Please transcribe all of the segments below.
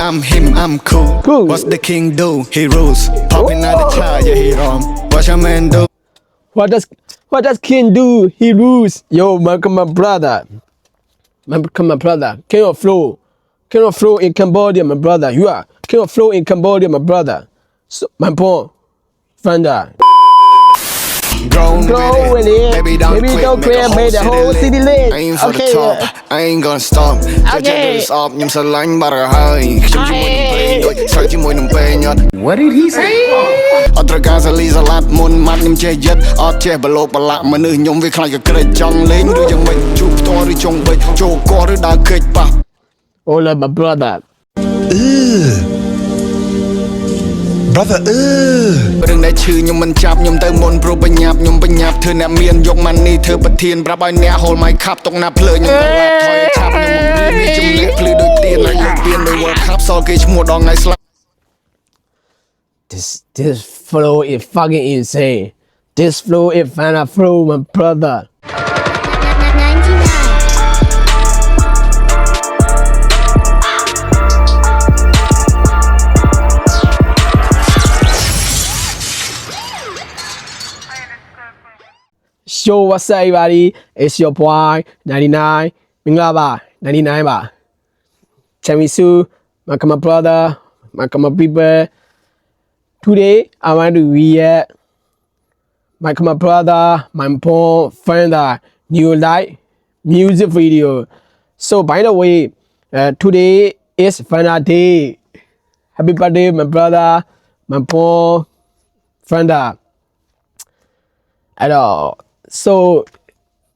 I'm him, I'm cool. What's the king do? He rules. Popping out the chart, yeah, he wrong. What your man do? What does king do? He rules. Yo, my brother. My brother. King of flow. King of flow in Cambodia, my brother. You are king of flow in Cambodia, my brother. So, my boy, Fanda. Grown with it. Baby, don't quit. Made the whole city lit. I ain't for the top. I ain't gonna stop. Okay. What did he say? អត់ត្រូវការសាលីសាឡាត់មុនម៉ាត់ខ្ញុំចេះយិតអត់ចេះបលោកបលាក់មនុស្សខ្ញុំវាខ្លាចក៏ក្រិចចង់លេងឬយ៉ាងម៉េចជួបផ្ទាល់ឬចុងបិចចូលកឬដើរកិច្ចប៉ះ Hola, my brother. Brother, រឿងដែលឈឺខ្ញុំមិនចាប់ខ្ញុំទៅមុនព្រោះបញ្ញាប់ខ្ញុំបញ្ញាប់ធ្វើអ្នកមានយកម៉ានីធ្វើប្រធានប្រាប់ឲ្យអ្នក hold my cup តុកណាភ្លើខ្ញុំទៅឡាត់ថយឆាប់ខ្ញុំមានជំនឿភ្លឺដូចទៀនហើយយកពៀនដោយ World Cup សល់គេឈ្មោះដល់ថ្ងៃស្លាប់ This flow is fucking insane. This flow is Fanta flow, my brother. Yo, what's up, everybody? It's your boy 99. မင်္ဂလာပါ99ပါချမ်မီဆူ my brother, my people. Today I want to react my brother, my friend, new live music video. So by the way, today is Fanta Day. Happy birthday, my brother, my friend. So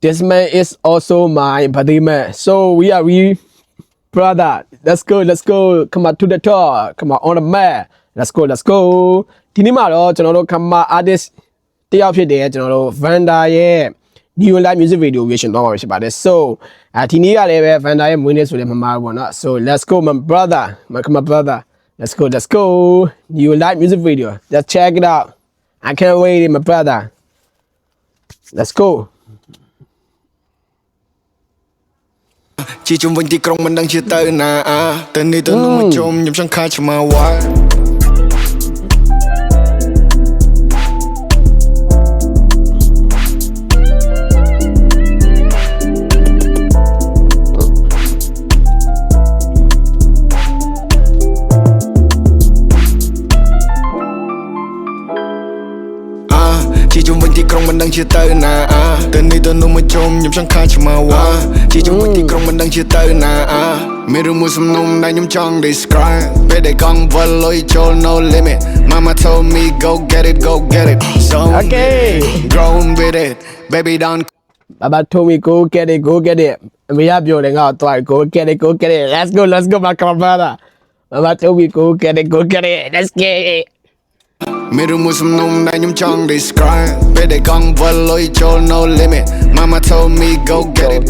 this man is also my birthday man. So we are brother. Let's go. Come on to the top. Come on the mat. Let's go. ဒီနေ့မှာတော့ကျွန်တော်တို့ Kama artist တယောက်ဖြစ်တယ်ကျွန်တော်တို့ Fanta ရဲ့ new live music video reaction တော့မှာဖြစ်ပါတယ် So ဒီနေ့ကလည်းပဲ Fanta ရဲ့မွေးနေ့ဆိုလည်းမမှားဘူးပေါ့နော် So let's go my brother, my brother. Let's go. New live music video. Just check it out. I can't wait, my brother. Let's go. ជាជុំវិញទីក្រុងមិនដឹងជាទៅណាទៅនេះទៅនោះមកជុំខ្ញុំចង់ខាឆ្មាវ៉ាជាជុំវិញទីក្រុងមិនដឹងជាទៅណាទៅនេះទៅនោះមកជុំខ្ញុំចង់ខាឆ្មាវ៉ាជាជុំវិញទីក្រុងមិនដឹងជាទៅណាមានរឿងមួយសំណុំដែលខ្ញុំចង់ describe ពេលដែលកង់វិលលុយចូល no limit mama told me go get it so Okay. grown with it baby don't Baba told me go get it. မရပြောတယ်ငါ့တော့ go get it. Let's go my brother. Baba told me go get it. Let's get it. មានរឿងមួយសំណុំដែលខ្ញុំចង់ describe ពេលដែលកង់វិលលុយចូល no limit mama told me go get it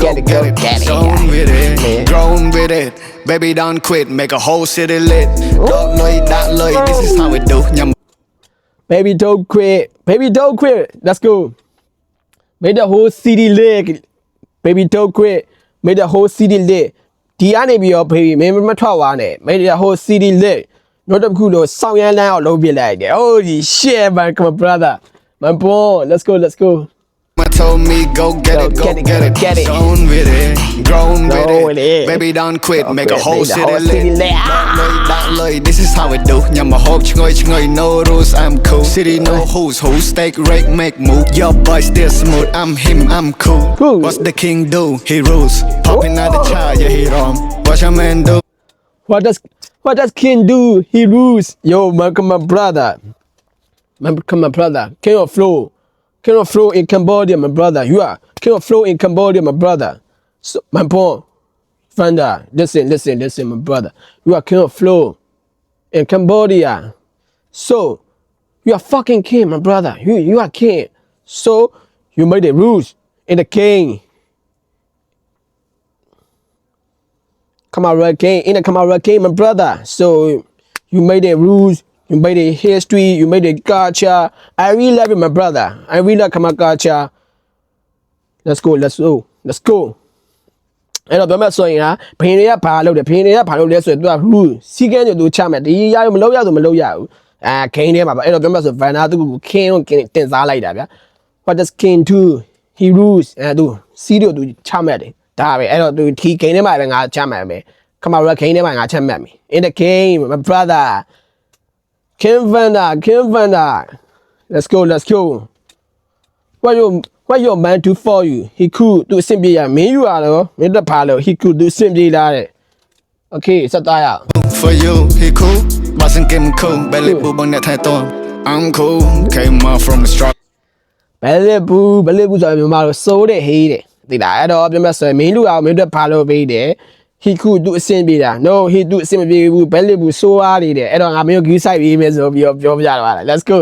so with it grown with it baby don't quit make a whole city lit ដល់លុយដាក់លុយ this is how we do ញ៉ាំ Baby don't quit. Let's go. Made the whole city lit. Baby don't quit. Made the whole city lit. ဒီကနေပြီးတော့ baby မင်းမထွက်သွားနဲ့ Made the whole city lit. နောက်တစ်ခုလို့စောင်းရမ်းလမ်းအောင်လုပ်ပြလိုက်တယ် Holy shit man, come on brother. My boy, let's go. mama told me go get it grown with it baby don't quit make a whole city lit ដាក់លុយ this is how we do ញ៉ាំមកហូបឆ្ងុយ no rules I'm cool city no who's who steak rake make move your boy still smooth I'm him I'm cool what's the king do he rules popping out the chart yeah he wrong what your man do What does king do? He rules. Yo, my brother. My brother. King of flow in Cambodia, my brother. You are king of flow in Cambodia, my brother. So, my boy, Fanda. Listen, my brother. You are king of flow in Cambodia. So, you are fucking king, my brother. You are king. So, you made the rules in the king. Camara King, in the Camara King, my brother. So you made the rules, you made the history, you made the culture. I really love it, my brother. I really love Camara culture. Let's go. အဲ့တော့ပြောမဲ့ဆိုရင်ဟာဘင်းတွေကဘာလုပ်တယ်ဘင်းတွေကဘာလုပ်လဲဆိုရင်သူက rule စီကန်းကြသူချမယ်ဒီရရမလုပ်ရဆိုမလုပ်ရဘူးဂိမ်းထဲမှာပါအဲ့တော့ပြောမဲ့ဆို Vanna သူကို king ကိုတင်စားလိုက်တာဗျာ what does king do he rules သူစီးတို့သူချမှတ်တယ်ဒါပဲအဲ့တော့သူဒီ game ထဲမှာပဲငါချမှတ်မယ်ခမရ game ထဲမှာငါချမှတ်မယ် in the game my brother King Vanna let's go what your man do for you he could do အဆင်ပြေရမင်းယူရတော့မင်းတက်ပါလို့ he could do အဆင်ပြေလာတဲ့ okay စသားရ For you he cool wasn't game cool belly boo bang net thai ton I'm cool came out from the struggle ဘယ်လေဘူးဆိုရင်မြန်မာလိုစိုးတဲ့ဟေးတဲ့သိလားအဲ့တော့ပြောမဲ့ဆိုရင်မင်းလူအောင်မင်းတက်ပါလို့ပေးတယ် he could do အဆင်ပြေတာ no he do အဆင်မပြေဘူးဘယ်လေဘူးစိုးအားနေတယ်အဲ့တော့ငါမင်းကို give side ပေးမယ်ဆိုပြီးပြောပြတော့ပါလား let's go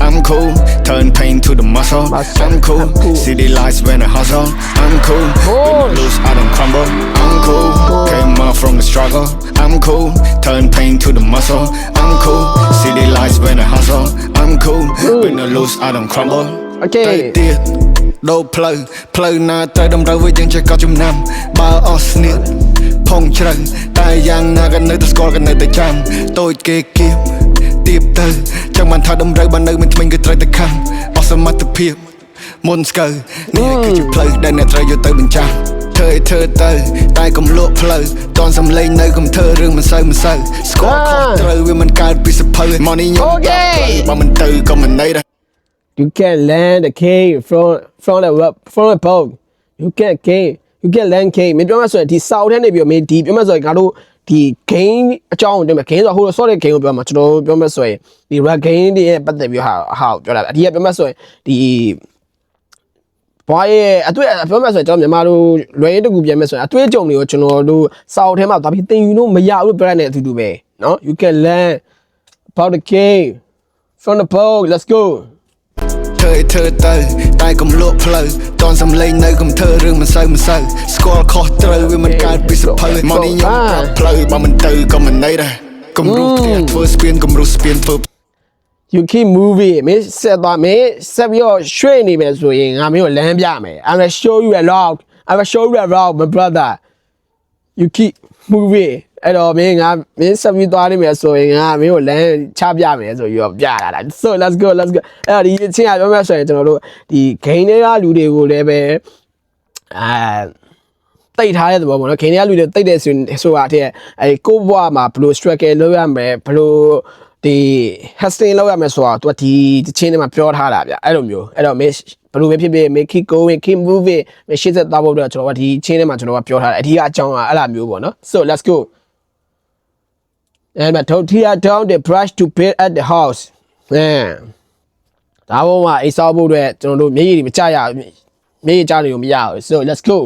I'm cool, turn pain to the muscle. I'm cool, city lights when I hustle. I'm cool, when I lose I don't crumble. I'm cool, came out from the struggle. I'm cool, turn pain to the muscle. I'm cool, city lights when I hustle. I'm cool, when I lose I don't crumble. Okay. Đâu plug na tới đâm ra với dân chơi cao chung năm. Bao osnit, phong trần, tai giang na gần nơi tôi score gần nơi tôi chạm. Tôi kê kiếm. Tiếp từ chẳng bàn thao đâm rơi bàn nơi mình cái trời tới khăn bao giờ mắt tập hiệp môn skơ nè cái chụp play đây nè trời vô tới bình trăng thơ tới tai cầm lụa play toàn dầm lên nơi cầm thơ rừng mình sơi score khó trời vì mình cài bị sập hơi money nhung bao mình từ còn mình đây đây you can land the cave from the boat you can land cave မင်းပြောမှဆိုရင်ဒီ south ထဲနေပြီးမင်းဒီပြောမှဆိုရင်ငါတို့ဒီ game အကြောင်းတင်မယ် game ဆိုဟို sorry game ကိုပြောမှာကျွန်တော်ပြောမှဆိုရင်ဒီ red game တွေရဲ့ပတ်သက်ပြီးဟာပြောတာအဒီကပြောမှဆိုရင်ဒီဘွားရဲ့အတွေ့ပြောမှဆိုရင်ကျွန်တော်မြန်မာလိုလွယ်ရင်တကူပြန်မယ်ဆိုရင်အတွေ့အကြုံတွေကိုကျွန်တော်တို့စာအုပ်ထဲမှာသွားပြီးသင်ယူလို့မရဘူးပြောရတဲ့အတူတူပဲเนาะ you can learn about the game from the boat let's go thơ tới tai cầm lụa play toàn dầm lên nơi cầm thơ rừng mình sơi score khó trời vì mình cài bị sập hơi money nhung play bao mình từ còn mình đây đây cầm rút first spin cầm rút spin first you keep moving မင်းဆက်သွားမင်းဆက်ပြီးတော့ရွှေ့နေမယ်ဆိုရင်ငါမင်းကိုလမ်းပြမယ် I'm gonna show you a lot my brother you keep moving အဲ့တော့မင်းဆက်ပြီးသွားနေမယ်ဆိုရင်ငါမင်းကိုလမ်းချပြမယ်ဆိုပြီးတော့ပြလာတာ so let's go အဲ့တော့ဒီအချင်းကပြောမှဆိုရင်ကျွန်တော်တို့ဒီ game တွေကလူတွေကိုလည်းပဲတိတ်ထားတဲ့သဘောပေါ့နော် game တွေကလူတွေတိတ်တယ်ဆိုတာတည်းအဲ့ကိုဘွားမှာဘယ်လို struggle လုပ်ရမယ်ဘယ်လိုဒီ hustling လုပ်ရမယ်ဆိုတာသူကဒီချင်းထဲမှာပြောထားတာဗျအဲ့လိုမျိုးအဲ့တော့မင်းဘယ်လိုပဲဖြစ်ဖြစ် make keep going keep moving မင်းရှေ့ဆက်သွားဖို့တော့ကျွန်တော်ကဒီချင်းထဲမှာကျွန်တော်ကပြောထားတယ်အဓိကအကြောင်းကအဲ့လိုမျိုးပေါ့နော် so let's go and but here down the brush to build at the house ဒါဘုံမှာအိမ်ဆောက်ဖို့အတွက်ကျွန်တော်တို့မြေကြီးတွေမကြရမြေကြီးကြနေလို့မရဘူး so let's go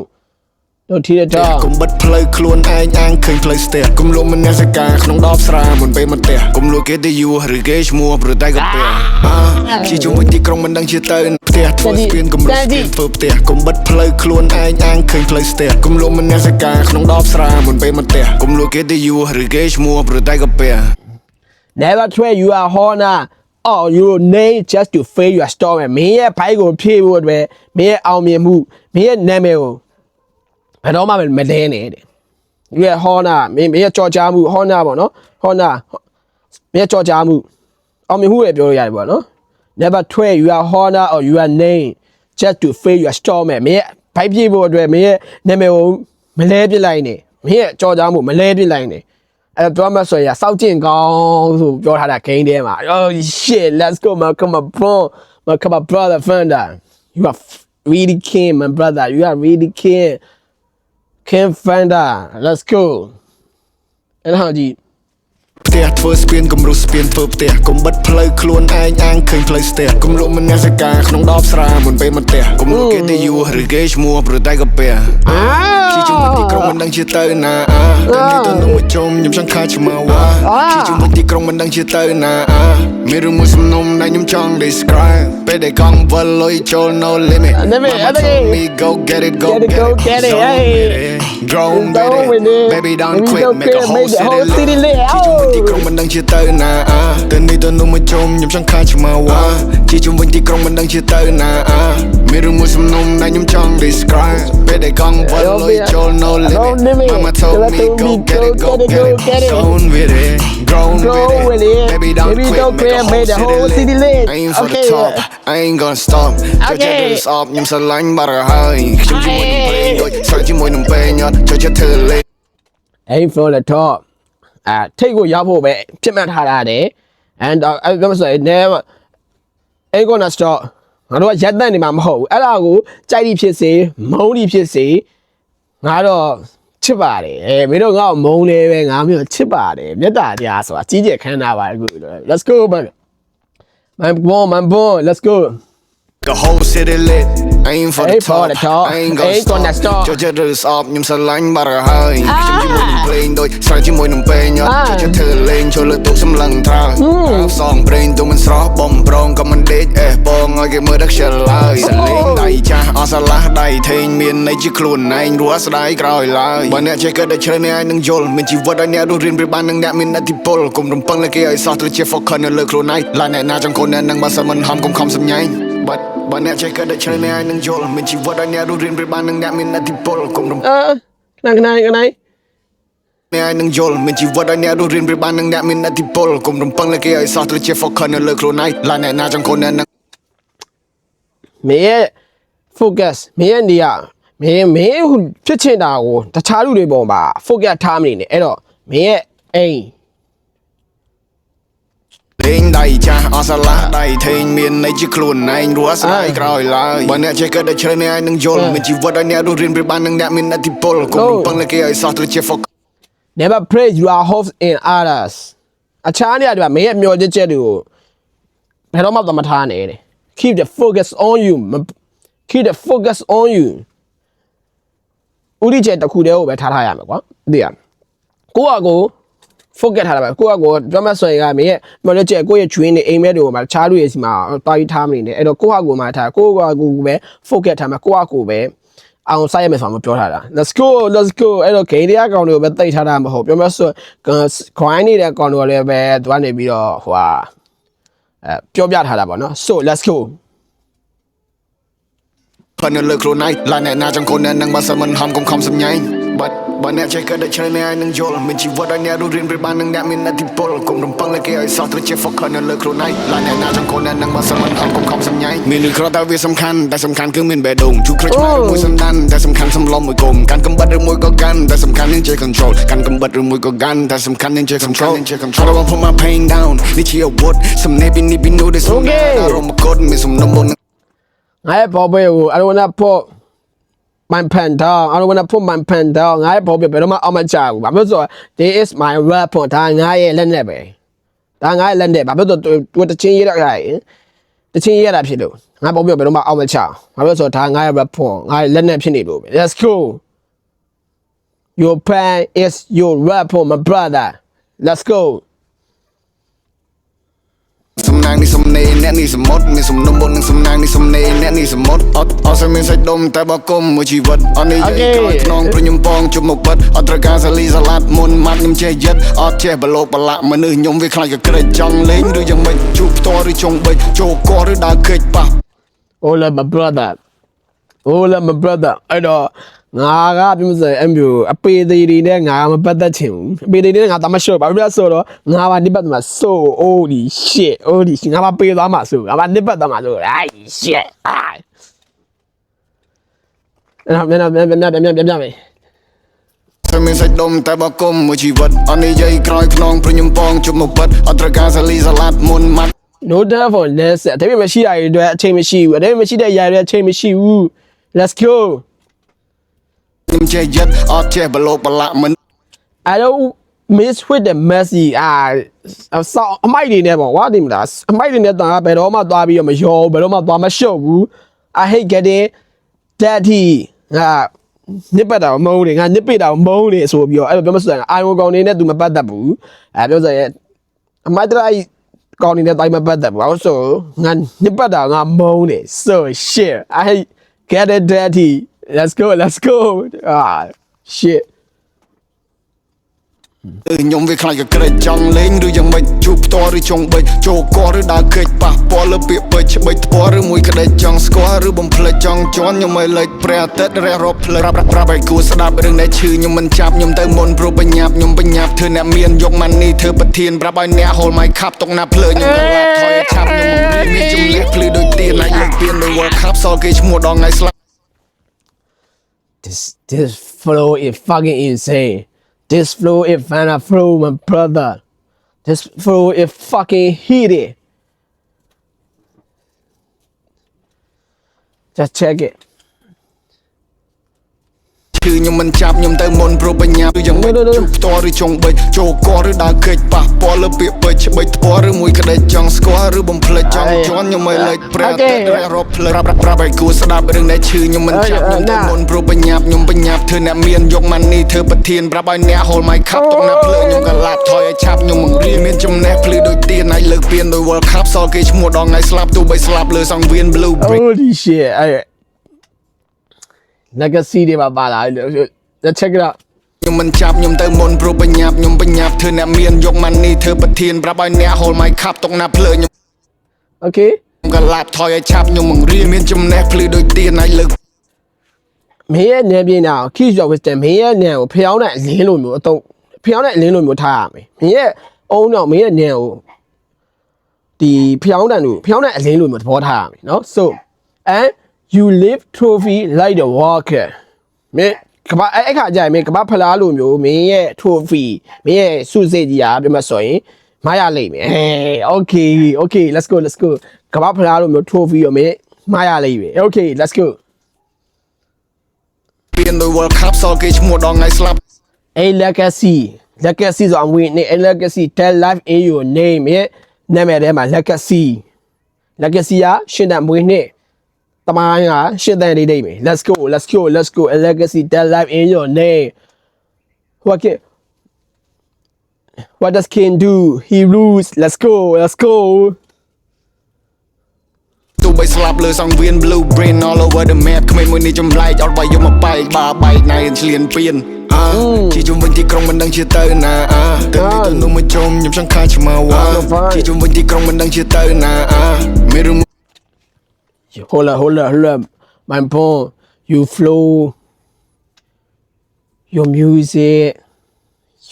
တို့ထီတဲ့တော့ គុំបិទផ្លូវខ្លួនឯងអាងឃើញផ្លូវស្ទះគុំលំមនសិការក្នុងដបស្រាមុនពេលមកផ្ទះគុំលួចគេទៅយូរឬគេឈ្មោះប្រតែក៏ផ្ទះជិះជុំវិញទីក្រុងមិនដឹងជាទៅផ្ទះធ្វើស្ពានគំរូស្ពានធ្វើផ្ទះគុំបិទផ្លូវខ្លួនឯងអាងឃើញផ្លូវស្ទះគុំលំមនសិការក្នុងដបស្រាមុនពេលមកផ្ទះគុំលួចគេទៅយូរឬគេឈ្មោះប្រតែក៏ផ្ទះ never try you are honor or your name just to fail your storm မင်းရဲ့ဘိုက်ကိုဖြည့်ဖို့အတွက်မင်းရဲ့အောင်မြင်မှုမင်းရဲ့နာမည်ကိုဘယ်တော့မှမလဲနဲ့တဲ့ဒီရဲ့ honor မင်းရဲ့ကြော်ကြားမှု honor ပေါ့နော် honor မင်းရဲ့ကြော်ကြားမှုအောင်မြင်မှုတွေပြောလို့ရတယ်ပေါ့နော် never try you are honor or your name just to fail your storm မင်းရဲ့ဘိုက်ဖြည့်ဖို့အတွက်မင်းရဲ့နာမည်ကိုမလဲပြလိုက်နဲ့မင်းရဲ့ကြော်ကြားမှုမလဲပြလိုက်နဲ့အဲ့တော့မှဆိုရစောက်ကျင်ကောင်းဆိုပြောထားတာဂိမ်းထဲမှာ oh shit let's go man come on brother Vanna you are really king my brother you are really king Vanna let's go အဲ့ဒါကြီး ផ្ទះធ្វើស្ពានគំរូស្ពានធ្វើផ្ទះគុំបិទផ្លូវខ្លួនឯងអាងឃើញផ្លូវស្ទះគុំលក់មនសិការក្នុងដបស្រាមុនពេលមកផ្ទះគុំលក់គេទៅយូរឬគេឈ្មោះប្រតែក៏ផ្ទះជិះជុំវិញទីក្រុងមិនដឹងជាទៅណាតែនេះទៅនឹងមកជុំខ្ញុំចង់ខាឈ្មោះវ៉ាជិះជុំវិញទីក្រុងមិនដឹងជាទៅណាមានរឿងមួយសំណុំដែលខ្ញុំចង់ describe ពេលដែលកង់វិលលុយចូល no limit me go get it drone with it baby don't quit make a whole city lit ជិះជុំវិញទីក្រុងមិនដឹងជាទៅណាតែនេះទៅនឹងមកជុំខ្ញុំចង់ខាឈ្មោះវ៉ាជិះជុំវិញទីក្រុងមិនដឹងជាទៅណា มีรู้มุสลิมนั่นยุ่งจัง describe ไปได้กังวลลอยโจล no limit Mama told me go get it go get it zone with it grown with it baby don't quit make the whole city lit I ain't for the top I ain't gonna stop จะthis up ยิ่งสลายมาระหายฉันจะมวยนุ่มเพลงโดยใส่ที่มวยนุ่มเพลงยอดจะเธอเลย aim for the top ထိတ်ကိုရောက်ဖို့ပဲဖြစ်မှတ်ထားရတယ် and အဲ့ဒါဆိုရင် never ain't gonna stop ငါတို့ကရက်သက်နေမှာမဟုတ်ဘူးအဲ့ဒါကိုကြိုက်ပြီးဖြစ်စေမုန်းပြီးဖြစ်စေငါတော့ချစ်ပါတယ်မင်းတို့ငါ့ကိုမုန်းနေပဲငါမျိုးချစ်ပါတယ်မေတ္တာတရားဆိုတာကြီးကျယ်ခမ်းနားပါတယ်အခု let's go man boy let's go The whole city lit I ain't for the top I ain't gonna stop จะthis up ยิ่งสลายมาระหายฉันจะมวยนุ่มเพลงโดยใส่ที่มวยนุ่มเพลงยอดจะเธอเล่นโชว์เลยตัวสำลังทางสองเพลงตัวมันสระบอมปรองก็มันเด็ดบองไอ้เกมเมอร์ดักเชลไลสลิงได้จ้าอาสละได้เทงเมียนในจิคลุนในรัวสลายกรอยลายวันนี้เช็คก็ได้เชิญในไอ้หนึ่งโยลมันจีวัดไอ้เนี่ยดูเรียนไปบ้านหนึ่งเนี่ยมีนาทีปลกลมรุมปังเลยเกี่ยไอ้ซอสตัวเชฟฟอกคนเลยครูไนลายเนี่ยน่าจังคนเนี่ยนั่งมาสมันหอมคมสัญญาบ้านเนี่ยเช็คก็ได้เชิญในไอ้หนึ่งโยลมันจีวัดไอ้เนี่ยดูเรียนไปบ้านหนึ่งเนี่ยมีนาทีปลกลมรุมกันไหนเนี่ยหนึ่งโยลมันจีวัดไอ้เนี่ยดูเรียนไปบ้านหนึ่งเนี่ยมีนาทีปลกลมรุมปังเลยเกี่ยไอ้ซอสตัวเชฟฟอกคนเลยครูไนลายเนี่ยน่าจังคนเนี่ยนั่งမင်းရဲ့ focus မင်းရဲ့နေရာမင်းဖြစ်ချင်တာကိုတခြားလူတွေပုံမှာ focus ထားမနေနဲ့အဲ့တော့မင်းရဲ့အိမ် Linh đại cha asala đại thành miền này chỉ khuôn này rúa sai còi lại bạn này chơi cái đời chơi này ai nâng dồn mình chỉ vợ đại này đôi riêng về ban nâng đại mình là tipo cùng bằng lại cái ai sao tôi chơi phok never praise your hopes in others အချားနေရတယ်မင်းရဲ့မျှော်ချက်တွေကိုဘယ်တော့မှမထားနဲ့ keep the focus on you keep the focus on you ဥဒိချက်တစ်ခုတည်းကိုပဲထားရမယ်ကွာသိရကိုယ့်အကိုfocus ထားတာပဲကိုယ့်အကိုပြောမှဆိုရင်ကမင်းရဲ့မျှော်ချက်ကိုယ့်ရဲ့ dream တွေအိမ်မက်တွေကိုမှချားလို့ရစီမှာတားပြီးထားမနေနဲ့အဲ့တော့ကိုယ့်အကိုမှထားကိုယ့်အကိုပဲ focus ထားမှာကိုယ့်အကိုပဲအောင်ဆိုင်ရမယ်ဆိုမှပြောထားတာ let's go အဲ့တော့ game တရားကောင်တွေကိုပဲတိတ်ထားတာမဟုတ်ပြောမှဆို grind နေတဲ့ကောင်တွေလည်းပဲသူကနေပြီးတော့ဟိုဟာပြောပြထားတာပေါ့နော် so let's go พอเนเลิกโครไนลายเนี่ยน่าจังคนเนี่ยนั่งมาสมันหอมคมสัญญาบ้านเนี่ยใช้ก็ได้เชิญในไอ้หนึ่งโยลมันจีวัดไอ้เนี่ยดูเรียนไปบ้านหนึ่งเนี่ยมีนาทีปลกลมรุมปังเลยเกี่ยไอ้ซอสตัวเชฟฟอกคนเนี่ยเลิกโครไนลายเนี่ยน่าจังคนเนี่ยนั่งมาสมันหอมคมสัญญามีหนึ่งคราแต่วิสำคัญแต่สำคัญคือมินเบดงทุกครั้งที่มวยสันดันแต่สำคัญสำล้อมมวยกลมการกำบัดหรือมวยก็กันแต่สำคัญยังเจอ control การกำบัดหรือมวยก็กันแต่สำคัญยังเจอ control เราว่า put my pain down นี่เชียร์วุฒิสำเนียงนี่บินดูได้สมบูรณ์อารมณ์กดมีสมน้ำบนไอ้พอไปอยู่I don't wanna put my pen down I don't wanna put my pen down ငါ့ဘောပြဘယ်တော့မှအောင်မချဘူးဘာဖြစ်လို့ဆိုတော့ this is my weapon ဒါငါရဲ့လက်နဲ့ပဲဒါငါရဲ့လက်နဲ့ဘာဖြစ်လို့သူတချင်းရရတချင်းရတာဖြစ်လို့ငါဘောပြဘယ်တော့မှအောင်မချဘာဖြစ်လို့ဆိုတော့ဒါငါရဲ့ weapon ငါရဲ့လက်နဲ့ဖြစ်နေလို့ပဲ let's go your pen is your weapon my brother let's go สมนางนี่สมเนเนี่ยนี่สมมติมีสมนมบนหนึ่งสมนางนี่สมเนเนี่ยนี่สมมติเอาสมิงใส่ดมแต่บอกมมือชีวิตอันนี้ใหญ่กลอยน้องพระยมปองจุ่มหมกปัดอัตราการสลีสลัดมุนมัดยมเจยัดอัดเจ็บโลกปละมันนึกยมวิคลายกับกระจังเล้งหรือยังไม่จุบตัวหรือจงใบโจกอหรือดาเกยปะ Hola my brother အဲ့တော့ငါကပြောစအမျိုးအပေသေးတွေနဲ့ငါမပတ်သက်ချင်ဘူးအပေသေးတွေနဲ့ငါတမရှော့ဘာလို့လဲဆိုတော့ငါပါနိပတ်မှာ so holy shit ငါပါပေးသွားမှာဆိုငါပါနိပတ်သွားမှာဆိုai shit အဲ့တော့ပြန်မယ်สมิงใส่ดมแต่บอกมมือชีวิตอันนี้ใหญ่กลอยน้องพระยมปองจุ่มหมกปัดอัตราการสลีสลัดมุนมัดno time for less အသေးမရှိရတဲ့အတွက်အချိန်မရှိဘူးအသေးမရှိတဲ့ຢာတွေအချိန်မရှိဘူး let's go ยมเจยัดอัดเจ็บโลกปละมัน I don't miss with the messy ဆောင်းအမိုက်တွေနဲ့ပေါ့ဝါဒီမလားအမိုက်တွေနဲ့တော့ဘယ်တော့မှသွားပြီးတော့မရောဘယ်တော့မှသွားမရှုပ်ဘူး I hate getting dirty ငါနစ်ပတ်တာမုန်းတယ်ငါနစ်ပိတာမုန်းတယ်ဆိုပြီးတော့အဲ့လိုပြောမစမ်းအာယုံကောင်နေနဲ့ तू မပတ်သက်ဘူးပြောစရဲ့အမိုက်တရိုက်ကောင်နေနဲ့တိုင်းမပတ်သက်ဘူးအဲ့ဆိုငါနစ်ပတ်တာငါမုန်းတယ် so shit I hate getting dirty let's go shit ខ្ញុំវាខ្លាចក៏ក្រេតចង់លេងឬយ៉ាងម៉េចជួបផ្ទាល់ឬចង់បិចចូលកឬដើរខេចប៉ះពាល់លើពាក្យពេចច្បិចថ្ពាល់ឬមួយក្តីចង់ស្គាល់ឬបំភ្លេចចង់ជន់ខ្ញុំឲ្យលេចព្រះអាទិត្យរះរកភ្លើប្រាប់ឲ្យគួរស្ដាប់រឿងដែលឈឺខ្ញុំមិនចាប់ខ្ញុំទៅមុនព្រោះបញ្ញាប់ខ្ញុំបញ្ញាប់ធ្វើអ្នកមានយកម៉ានីធ្វើប្រធានប្រាប់ឲ្យអ្នកហូលម៉ៃខាប់តុកណាភ្លើខ្ញុំក៏ឡាប់ថយឲ្យឆាប់ខ្ញុំមិនមានជំនះភ្លឺដូចទៀនហើយលើកទៀននៅ World Cup សល់គេឈ្មោះដល់ថ្ងៃស្លាប់ This flow is fucking insane. This flow is Vanna flow, my brother. This flow is fucking heated. Just check it. ខ្ញុំមិនចាប់ខ្ញុំទៅមុនព្រោះបញ្ញាប់យ៉ាងម៉េចជួបផ្ទាល់ឬចង់បិចចូលកឬដើរខេចប៉ះពាល់លើពាក្យពេចច្បិចថ្ពាល់ឬមួយក្តីចង់ស្គាល់ឬបំភ្លេចចង់ជន់ខ្ញុំឲ្យលេចព្រះអាទិត្យរះរកភ្លើប្រាប់ឲ្យគួរស្ដាប់រឿងដែលឈឺខ្ញុំមិនចាប់ខ្ញុំទៅមុនព្រោះបញ្ញាប់ខ្ញុំបញ្ញាប់ធ្វើអ្នកមានយកម៉ានីធ្វើប្រធានប្រាប់ឲ្យអ្នកហូលម៉ៃខាប់តុកណាភ្លើខ្ញុំក៏ឡាប់ថយឲ្យឆាប់ខ្ញុំមិនរៀនមានចំណេះភ្លឺដូចទៀនហើយលើកពានដោយ World Cup សល់គេឈ្មោះដល់ថ្ងៃស្លាប់ទោះបីស្លាប់លើសង្វៀន Blue Holy shit. Legacy တွေပါလာ Let's check it out. ខ្ញុំមិនចាប់ខ្ញុំទៅមុនព្រោះបញ្ញាប់ខ្ញុំបញ្ញាប់ធ្វើអ្នកមានយកម៉ានីធ្វើប្រធានប្រាប់ឲ្យអ្នកហូលម៉ៃខាប់តុកណាភ្លើខ្ញុំ Okay. ក៏ឡាប់ថយឲ្យឆាប់ខ្ញុំមិនរៀនមានចំណេះភ្លឺដូចទៀនហើយលើក မင်းရဲ့နေပြင်းတာကို keep your wisdom မင်းရဲ့နေကိုဖျောင်းတဲ့အလင်းလိုမျိုးအတော့ဖျောင်းတဲ့အလင်းလိုမျိုးထားရမယ်မင်းရဲ့အုံတော့မင်းရဲ့နေကိုဒီဖျောင်းတဲ့အလင်းလိုမျိုးသဘောထားရမယ်เนาะ so and you live trophy like the walker မင်းကဘာအဲ့ခါကြာရင်မင်းကဘာဖလားလိုမျိုးမင်းရဲ့ trophy မင်းရဲ့စုစိတ်ကြီးอ่ะပြမဆိုရင်မရလိမ့်မယ် okay let's go ကဘာဖလားလိုမျိုး trophy ရောမင်းမရလိမ့်မယ် okay let's go ပြင်ដោយ World Cup សល់គេឈ្មោះដល់ថ្ងៃស្លាប់ A legacy ဆိုအမွေနဲ့ A legacy tell life in your name ရဲ့နာမည်ထဲမှာ legacy ကရှင်းတဲ့မွေနဲ့တမိုင်းကရှင်းတဲ့နေနေမယ် let's go A legacy tell life in your name what does King do he rules let's go ទោះបីស្លាប់លើសង្វៀន Blue Brain all over the map គ្មានមួយនេះចម្លែកអត់បាយយកមកបែកបែកណៃឆ្លៀនពៀនជាជុំវិញទីក្រុងមិនដឹងជាទៅណាទៅទៅនោះមកជុំខ្ញុំចង់ខាឆ្មាវជាជុំវិញទីក្រុងមិនដឹងជាទៅណាមានរឿង hold up my phone you flow your music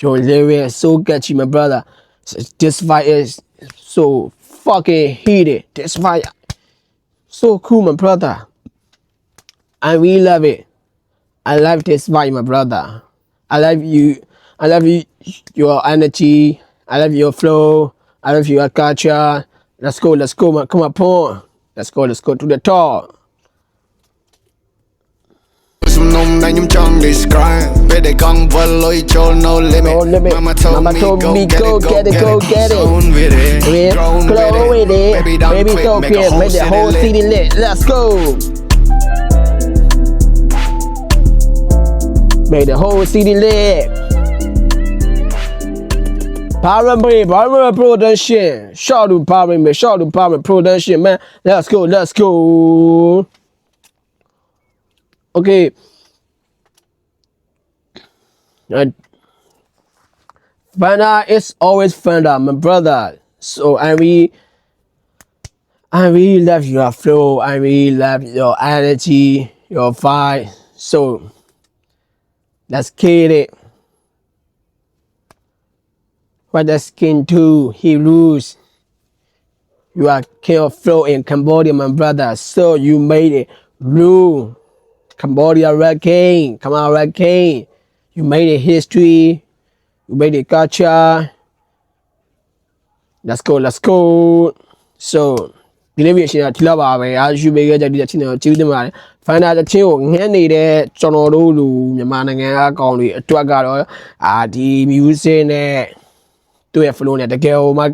your lyrics so catchy my brother this fight is so fucking heated this fight so cool my brother I really love it I love this fight my brother I love you your energy I love your flow I love your culture let's go man come on Paul let's go to the top សំណុំដែលខ្ញុំចង់ describe ពេលដែលកង់វិលលុយចូល no limit Mama told me go get it Zone with it Grow with it Baby don't quit Make the whole city lit let's go make the whole city lit Power production shout to Power production man let's go okay Vanna is always Vanna my brother so I really love your flow I really love your energy your vibe so let's get it what does King do he rules you are king of flow in Cambodia my brother so you made it rule Cambodia Red King come on Red King you made it history you made it culture let's go so ဒီနေ့ပြန်ရှင်းတာဒီလောက်ပါပဲအားယူပေးခဲ့ကြတဲ့ချင်းတွေကျေးဇူးတင်ပါတယ်ဖိုင်နာတဲ့ချင်းကိုငှက်နေတဲ့ကျွန်တော်တို့လူမြန်မာနိုင်ငံအကောင်တွေအတွက်ကတော့ဒီ music နဲ့သူ့ရဲ့ flow နဲ့တကယ်ဟိုမှာ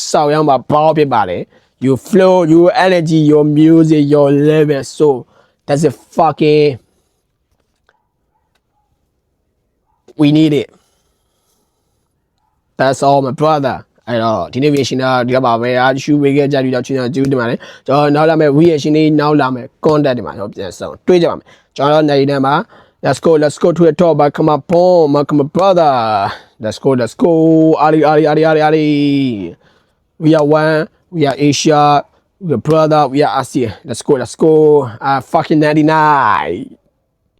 စောက်ရောက်မှာပေါဖြစ်ပါတယ် you flow your energy your music your level so that's a fucking we need it that's all my brother အဲ့တော့ဒီနေ့ reaction ကဒီကပါပဲအားရှူပေးခဲ့ကြပြီးတော့ချင်းကျေးဇူးတင်ပါတယ်ကျွန်တော်နောက်လာမယ့် reaction လေးနောက်လာမယ့် content တွေမှာကျွန်တော်ပြန်ဆောင်တွေ့ကြပါမယ်ကျွန်တော်နေနေမှာ let's go to the top by come on brother Let's go. Let's go. Ali. We are one. We are Asia. We are brother. We are ASEAN. Let's go. Let's go. Fucking 99.